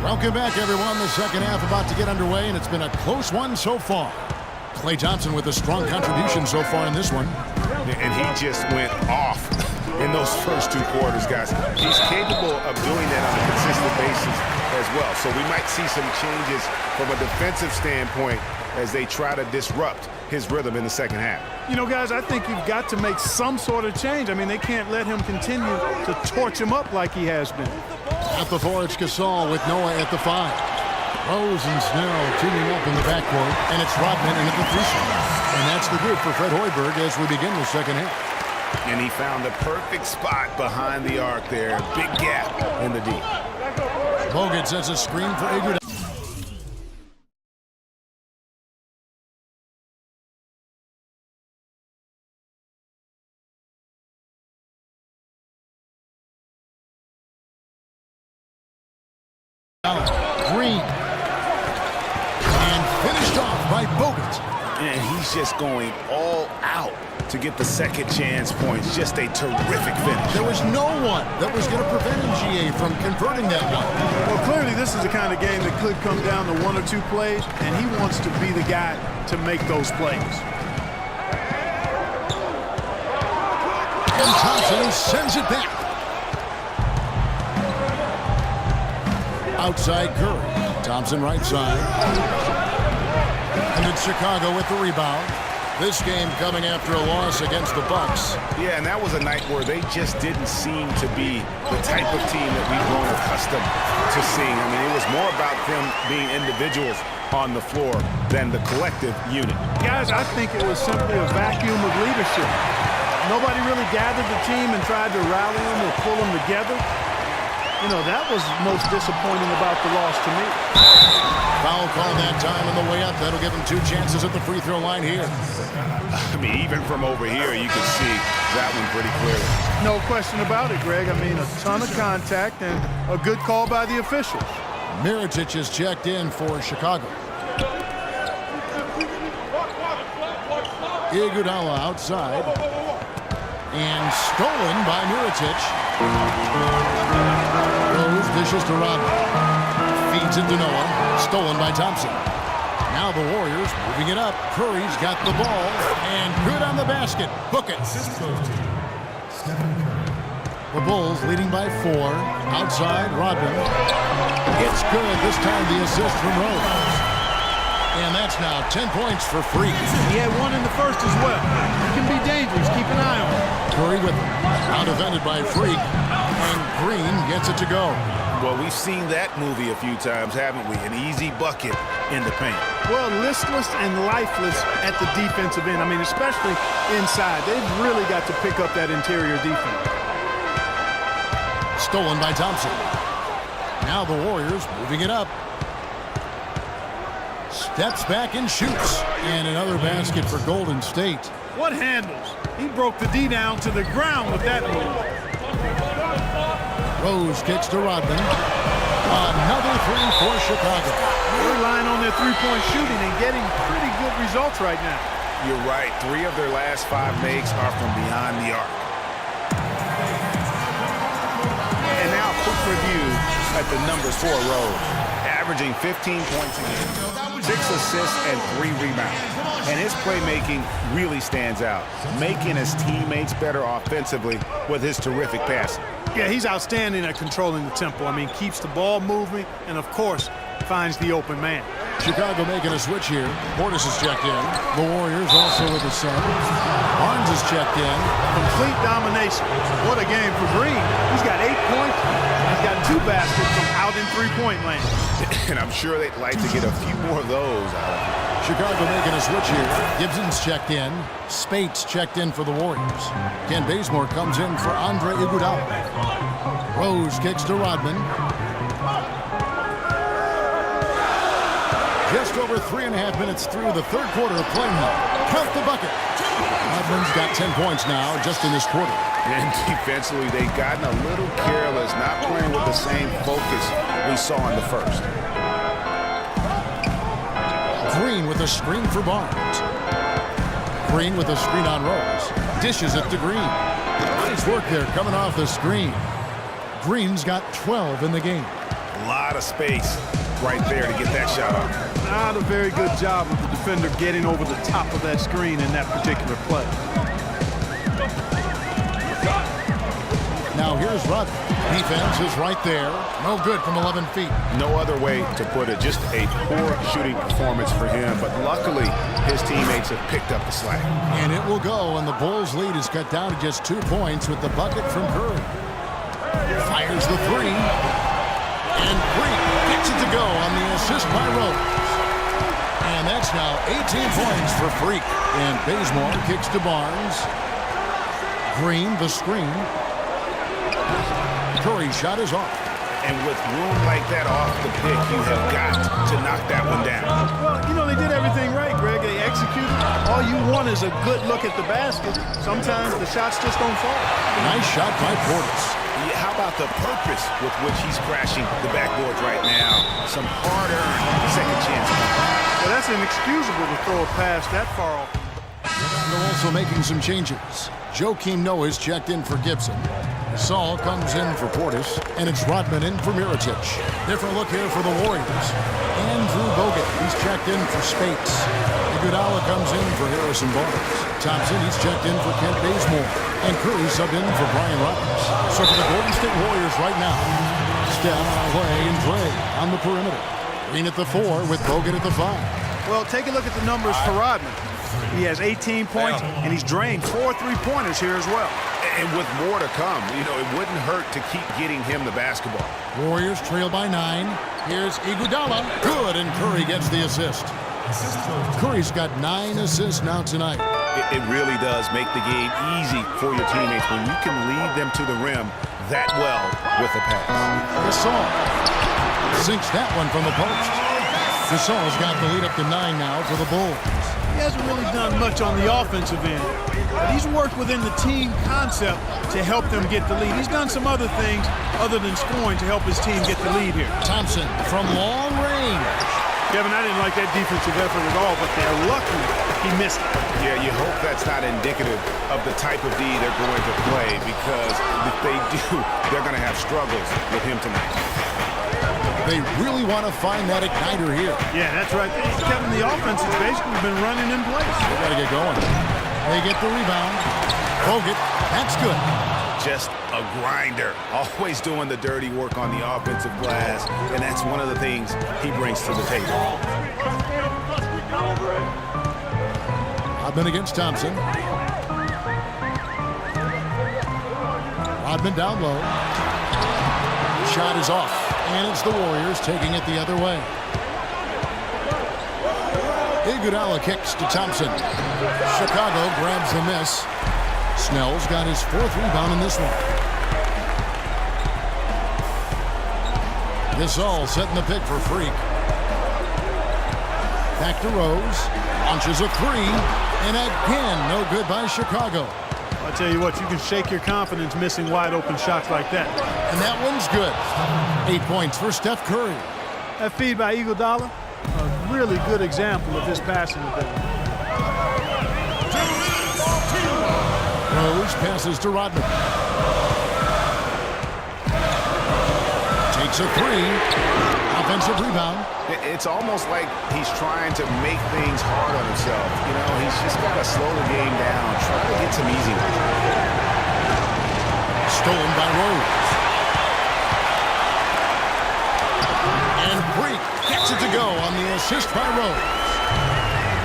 Welcome back, everyone. The second half about to get underway, and it's been a close one so far. Klay Thompson with a strong contribution so far in this one. And he just went off in those first 2 quarters, guys. He's capable of doing that on a consistent basis as well. So we might see some changes from a defensive standpoint as they try to disrupt his rhythm in the second half. You know, guys, I think you've got to make some sort of change. I mean, they can't let him continue to torch him up like he has been. At the 4, it's Gasol with Noah at the 5. Rose and Snell teaming up in the backcourt, and it's Rodman in at the 3 spot. And that's the group for Fred Hoiberg as we begin the second half. And he found the perfect spot behind the arc there. Big gap in the D. Bogut sets a screen for Iguodala. Green. And finished off by Bogut. And he's just going all out to get the second chance points. Just a terrific finish. There was no one that was going to prevent MGA from converting that one. Well, clearly this is the kind of game that could come down to 1 or 2 plays, and he wants to be the guy to make those plays. And Thompson sends it back. Outside Curry. Thompson right side. And it's Chicago with the rebound. This game coming after a loss against the Bucks. Yeah, and that was a night where they just didn't seem to be the type of team that we've grown accustomed to seeing. I mean, it was more about them being individuals on the floor than the collective unit. Guys, I think it was simply a vacuum of leadership. Nobody really gathered the team and tried to rally them or pull them together. You know, that was most disappointing about the loss to me. Foul call that time on the way up. That'll give him 2 chances at the free throw line here. I mean, even from over here, you can see that one pretty clearly. No question about it, Greg. I mean, a ton of contact and a good call by the officials. Mirotic is checked in for Chicago. Iguodala outside. And stolen by Mirotic. Rose dishes to Rodman. Feeds it to Noah. Stolen by Thompson. Now the Warriors moving it up. Curry's got the ball. And good on the basket. Book it. The Bulls leading by 4. Outside, Rodman. It's good. This time the assist from Rose. And that's now 10 points for Freak. He had 1 in the first as well. He can be dangerous. Keep an eye on him. Curry with him. Out defended by Freak. And Green gets it to go. Well, we've seen that movie a few times, haven't we? An easy bucket in the paint. Well, listless and lifeless at the defensive end. I mean, especially inside. They've really got to pick up that interior defense. Stolen by Thompson. Now the Warriors moving it up. Steps back and shoots. And another basket for Golden State. What handles? He broke the D down to the ground with that move. Rose kicks to Rodman. Another 3 for Chicago. They're relying on their three-point shooting and getting pretty good results right now. You're right. 3 of their last 5 makes are from beyond the arc. And now a quick review at the numbers for Rose. Averaging 15 points a game, 6 assists, and 3 rebounds. And his playmaking really stands out, making his teammates better offensively with his terrific passing. Yeah, he's outstanding at controlling the tempo. I mean, keeps the ball moving and, of course, finds the open man. Chicago making a switch here. Portis is checked in. The Warriors also with the sub. Barnes is checked in. Complete domination. What a game for Green. He's got 8 points. He's got 2 baskets from out in three-point land. And I'm sure they'd like to get a few more of those out of him. Chicago making a switch here. Gibson's checked in. Spates checked in for the Warriors. Ken Bazemore comes in for Andre Iguodala. Rose kicks to Rodman. Just over 3.5 minutes through the third quarter of play now. Count the bucket. Rodman's got 10 points now just in this quarter. And defensively, they've gotten a little careless, not playing with the same focus we saw in the first. Green with a screen for Barnes. Green with a screen on Rose. Dishes it to Green. Nice work there coming off the screen. Green's got 12 in the game. A lot of space right there to get that shot off. Not a very good job of the defender getting over the top of that screen in that particular play. Now here's Rudd. Defense is right there. No good from 11 feet. No other way to put it. Just a poor shooting performance for him. But luckily, his teammates have picked up the slack. And it will go, and the Bulls' lead is cut down to just 2 points with the bucket from Curry. Fires the three. And Freak gets it to go on the assist by Rose. And that's now 18 points for Freak. And Bazemore kicks to Barnes. Green, the screen. Curry's shot is off. And with room like that off the pick, you have got to knock that one down. Well, you know, they did everything right, Greg. They executed. All you want is a good look at the basket. Sometimes the shots just don't fall. Nice shot by Portis. Yeah, how about the purpose with which he's crashing the backboards right now? Some hard-earned second chance. Well, that's inexcusable to throw a pass that far off. They're also making some changes. Joakim Noah is checked in for Gibson. Saul comes in for Portis, and it's Rodman in for Mirotic. Different look here for the Warriors. Andrew Bogut, he's checked in for Spates. Iguodala comes in for Harrison Barnes. Thompson, he's checked in for Kent Bazemore. And Curry subbed in for Brian Roberts. So for the Golden State Warriors right now, Steph, Clay, and Dre on the perimeter. Green at the 4 with Bogut at the 5. Well, take a look at the numbers for Rodman. He has 18 points, and he's drained 4 3-pointers here as well. And with more to come, you know, it wouldn't hurt to keep getting him the basketball. Warriors trail by 9. Here's Iguodala. Good, and Curry gets the assist. Curry's got 9 assists now tonight. It really does make the game easy for your teammates when you can lead them to the rim that well with a pass. Gasol sinks that one from the post. Gasol's got the lead up to 9 now for the Bulls. He hasn't really done much on the offensive end, but he's worked within the team concept to help them get the lead. He's done some other things other than scoring to help his team get the lead here. Thompson from long range. Kevin, I didn't like that defensive effort at all, but they're lucky he missed it. Yeah, you hope that's not indicative of the type of D they're going to play, because if they do, they're going to have struggles with him tonight. They really want to find that igniter here. Yeah, that's right. Kevin, the offense has basically been running in place. They got to get going. They get the rebound. Bogut, that's good. Just a grinder, always doing the dirty work on the offensive glass, and that's one of the things he brings to the table. Rodman against Thompson. Rodman down low. Shot is off, and it's the Warriors taking it the other way. Iguodala kicks to Thompson. Chicago grabs the miss. Snell's got his 4th rebound in this one. Gasol setting the pick for Freak. Back to Rose. Launches a 3. And again, no good by Chicago. I tell you what, you can shake your confidence missing wide open shots like that. And that one's good. 8 points for Steph Curry. That feed by Iguodala, a really good example of his passing ability. Rose passes to Rodman. Takes a 3. Offensive rebound. It's almost like he's trying to make things hard on himself. You know, he's just got to slow the game down, try to get some easy ones. Stolen by Rose. And Freak gets it to go on the assist by Rose.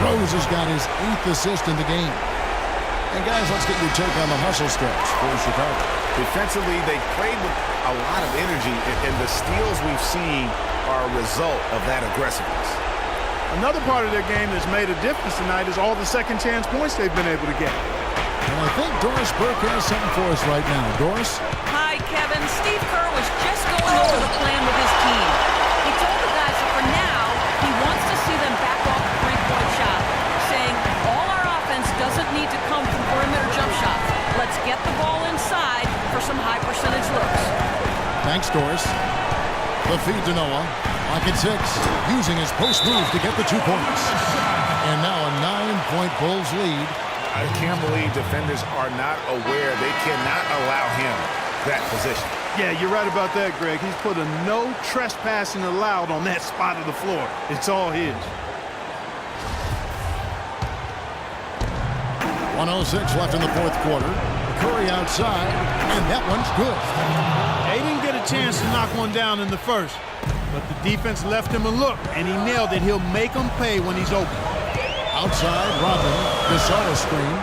Rose has got his 8th assist in the game. And guys, let's get your take on the hustle stretch for Chicago. Defensively, they played with a lot of energy, and the steals we've seen are a result of that aggressiveness. Another part of their game that's made a difference tonight is all the second chance points they've been able to get. And I think Doris Burke has something for us right now. Doris? Hi, Kevin. Steve Kerr was just going over the plan with his team. He told the guys that for now, he wants to see them back off the three-point shot, saying all our offense doesn't need to come from perimeter jump shots. Let's get the ball inside for some high-percentage looks. Thanks, Doris. The feed to Noah. Pocket 6, using his post move to get the 2 points. And now a 9-point Bulls lead. I can't believe defenders are not aware they cannot allow him that position. Yeah, you're right about that, Greg. He's put a no trespassing allowed on that spot of the floor. It's all his. 1:06 left in the fourth quarter. Curry outside, and that one's good. They didn't get a chance to knock one down in the first, but the defense left him a look, and he nailed it. He'll make them pay when he's open. Outside, Rodman. Gasol screen.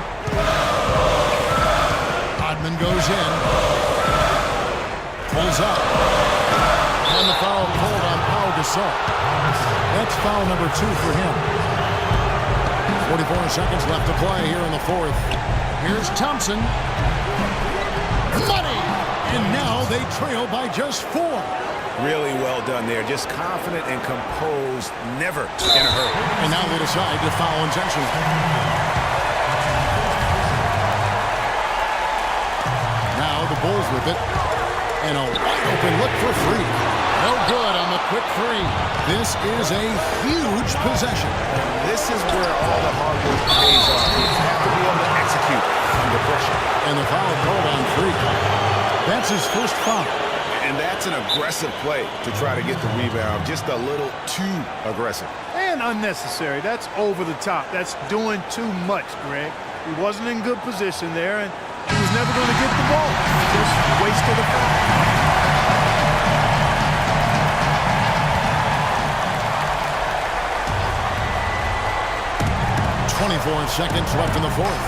Rodman goes in. Pulls up. And the foul called on Pau Gasol. That's foul number 2 for him. 44 seconds left to play here in the fourth. Here's Thompson. Money! And now they trail by just 4. Really well done there. Just confident and composed, never in a hurry. And now they decide to foul intentionally. Now the Bulls with it. And a wide open look for free. No good on the quick 3. This is a huge possession. This is where all the hard work pays off. Teams have to be able to execute under pressure. And the foul called on 3. That's his first foul. And that's an aggressive play to try to get the rebound. Just a little too aggressive. And unnecessary. That's over the top. That's doing too much, Greg. He wasn't in good position there, and he was never going to get the ball. Just wasted a foul. 24 seconds left in the fourth.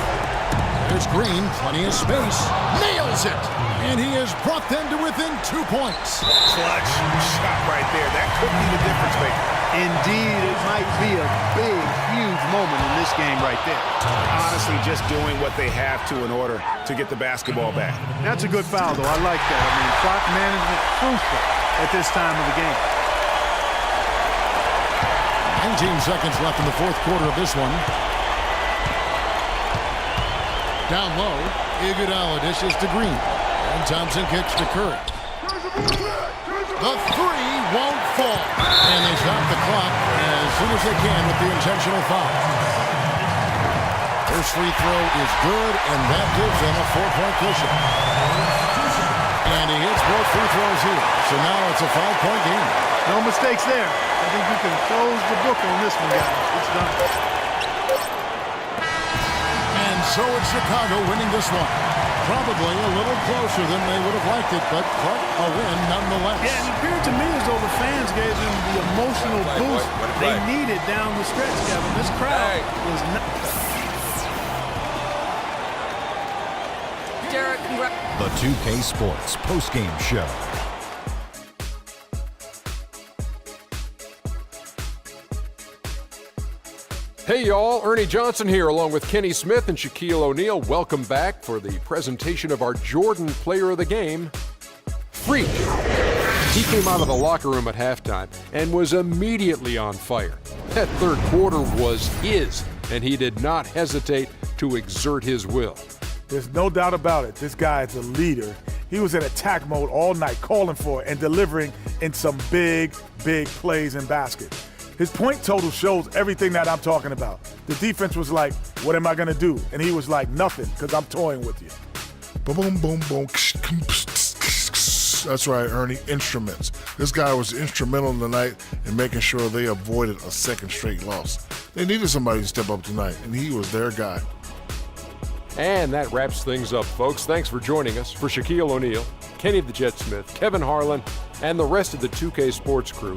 There's Green, plenty of space. Nails it! And he has brought them to within 2 points. Clutch shot right there. That could be the difference maker. Indeed, it might be a big, huge moment in this game right there. Honestly, just doing what they have to in order to get the basketball back. That's a good foul, though. I like that. I mean, clock management crucial at this time of the game. 19 seconds left in the fourth quarter of this one. Down low, Iguodala dishes to Green. And Thompson kicks to Curry. The 3 won't fall. And they stop the clock as soon as they can with the intentional foul. First free throw is good, and that gives them a 4-point cushion. And he hits both free throws here. So now it's a 5-point game. No mistakes there. I think you can close the book on this one, guys. It's done. And so it's Chicago winning this one. Probably a little closer than they would have liked it, but a win nonetheless. Yeah, it appeared to me as though the fans gave them the emotional boost they needed down the stretch, Kevin. This crowd was not... Derek, The 2K Sports postgame show. Hey y'all, Ernie Johnson here along with Kenny Smith and Shaquille O'Neal. Welcome back for the presentation of our Jordan Player of the Game, Freak. He came out of the locker room at halftime and was immediately on fire. That third quarter was his, and he did not hesitate to exert his will. There's no doubt about it. This guy is a leader. He was in attack mode all night, calling for it and delivering in some big, big plays in basket. His point total shows everything that I'm talking about. The defense was like, what am I going to do? And he was like, nothing, because I'm toying with you. Boom, boom, boom. That's right, Ernie. Instruments. This guy was instrumental tonight in making sure they avoided a second straight loss. They needed somebody to step up tonight, and he was their guy. And that wraps things up, folks. Thanks for joining us. For Shaquille O'Neal, Kenny the Jet Smith, Kevin Harlan, and the rest of the 2K Sports crew,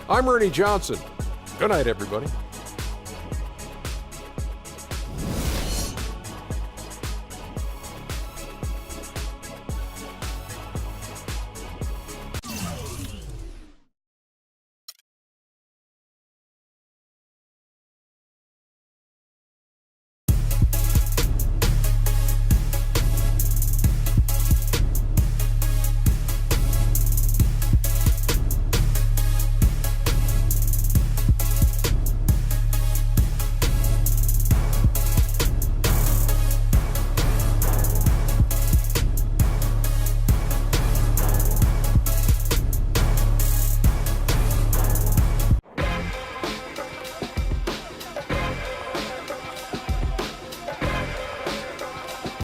I'm Ernie Johnson. Good night, everybody.